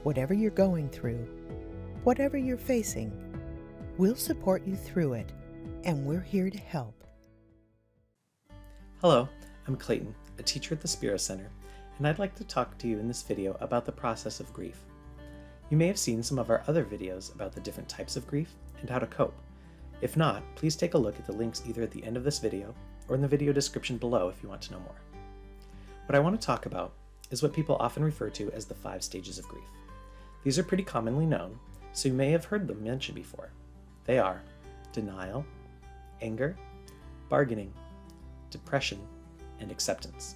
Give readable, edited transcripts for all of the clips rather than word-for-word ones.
Whatever you're going through, whatever you're facing, we'll support you through it, and we're here to help. Hello, I'm Clayton, a teacher at the Spiro Center, and I'd like to talk to you in this video about the process of grief. You may have seen some of our other videos about the different types of grief and how to cope. If not, please take a look at the links either at the end of this video or in the video description below if you want to know more. What I want to talk about is what people often refer to as the 5 stages of grief. These are pretty commonly known, so you may have heard them mentioned before. They are denial, anger, bargaining, depression, and acceptance.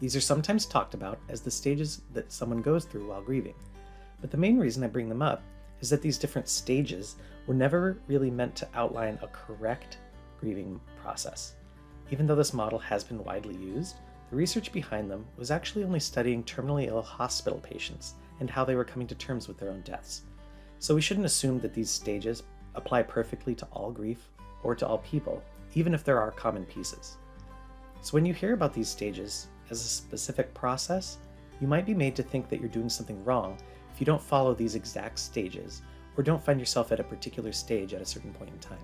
These are sometimes talked about as the stages that someone goes through while grieving, but the main reason I bring them up is that these different stages were never really meant to outline a correct grieving process. Even though this model has been widely used, the research behind them was actually only studying terminally ill hospital patients and how they were coming to terms with their own deaths. So we shouldn't assume that these stages apply perfectly to all grief or to all people, even if there are common pieces. So when you hear about these stages as a specific process, you might be made to think that you're doing something wrong if you don't follow these exact stages or don't find yourself at a particular stage at a certain point in time.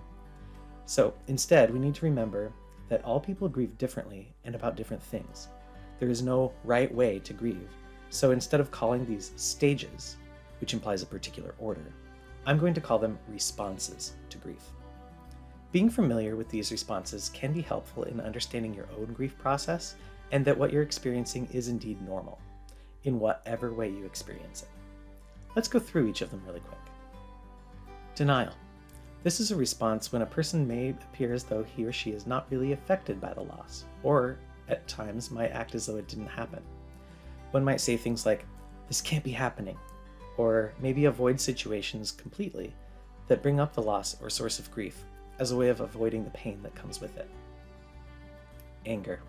So instead, we need to remember that all people grieve differently and about different things. There is no right way to grieve. So instead of calling these stages, which implies a particular order, I'm going to call them responses to grief. Being familiar with these responses can be helpful in understanding your own grief process and that what you're experiencing is indeed normal, in whatever way you experience it. Let's go through each of them really quick. Denial. This is a response when a person may appear as though he or she is not really affected by the loss, or at times might act as though it didn't happen. One might say things like, "This can't be happening," or maybe avoid situations completely that bring up the loss or source of grief as a way of avoiding the pain that comes with it. Anger.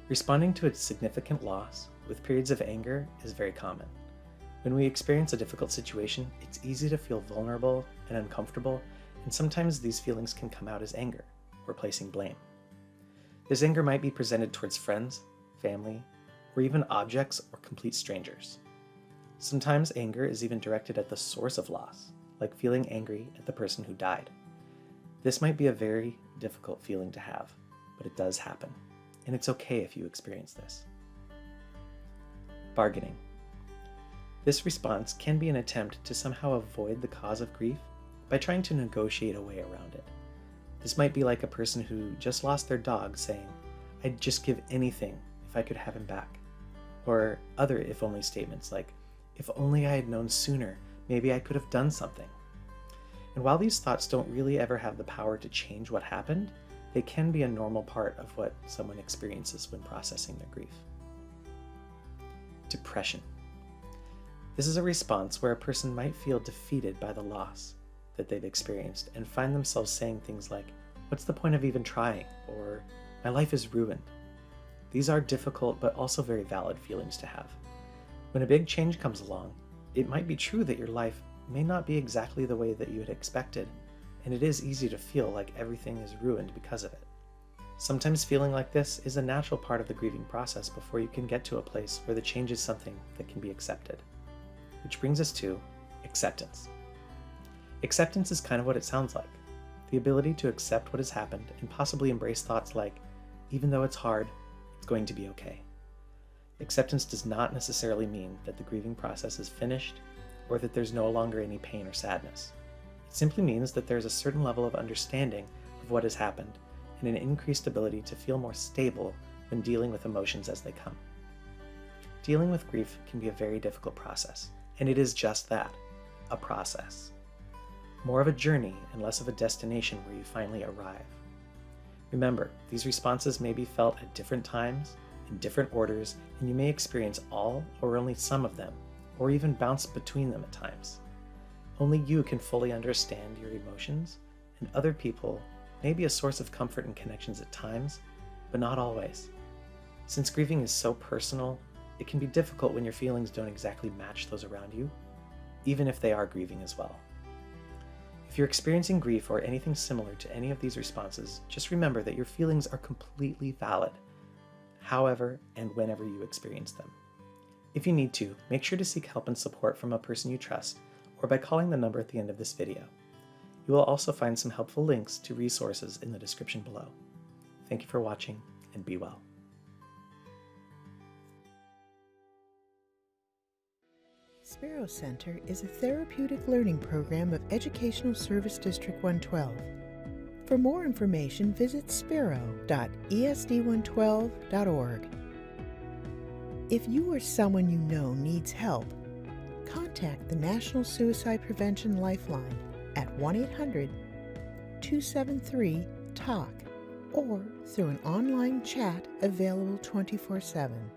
Responding to a significant loss with periods of anger is very common. When we experience a difficult situation, it's easy to feel vulnerable and uncomfortable, and sometimes these feelings can come out as anger or placing blame. This anger might be presented towards friends, family, or even objects or complete strangers. Sometimes anger is even directed at the source of loss, like feeling angry at the person who died. This might be a very difficult feeling to have, but it does happen, and it's okay if you experience this. Bargaining. This response can be an attempt to somehow avoid the cause of grief by trying to negotiate a way around it. This might be like a person who just lost their dog saying, "I'd just give anything if I could have him back." Or other if only statements like, "If only I had known sooner, maybe I could have done something." And while these thoughts don't really ever have the power to change what happened, they can be a normal part of what someone experiences when processing their grief. Depression. This is a response where a person might feel defeated by the loss that they've experienced and find themselves saying things like, "What's the point of even trying?" or "My life is ruined." These are difficult but also very valid feelings to have. When a big change comes along, it might be true that your life may not be exactly the way that you had expected, and it is easy to feel like everything is ruined because of it. Sometimes feeling like this is a natural part of the grieving process before you can get to a place where the change is something that can be accepted. Which brings us to acceptance. Acceptance is kind of what it sounds like. The ability to accept what has happened and possibly embrace thoughts like, even though it's hard, it's going to be okay. Acceptance does not necessarily mean that the grieving process is finished or that there's no longer any pain or sadness. It simply means that there's a certain level of understanding of what has happened and an increased ability to feel more stable when dealing with emotions as they come. Dealing with grief can be a very difficult process, and it is just that, a process. More of a journey and less of a destination where you finally arrive. Remember, these responses may be felt at different times, in different orders, and you may experience all or only some of them, or even bounce between them at times. Only you can fully understand your emotions, and other people may be a source of comfort and connections at times, but not always. Since grieving is so personal, it can be difficult when your feelings don't exactly match those around you, even if they are grieving as well. If you're experiencing grief or anything similar to any of these responses, just remember that your feelings are completely valid, however and whenever you experience them. If you need to, make sure to seek help and support from a person you trust, or by calling the number at the end of this video. You will also find some helpful links to resources in the description below. Thank you for watching, and be well. Sparrow Center is a therapeutic learning program of Educational Service District 112. For more information, visit sparrow.esd112.org. If you or someone you know needs help, contact the National Suicide Prevention Lifeline at 1-800-273-TALK or through an online chat available 24/7.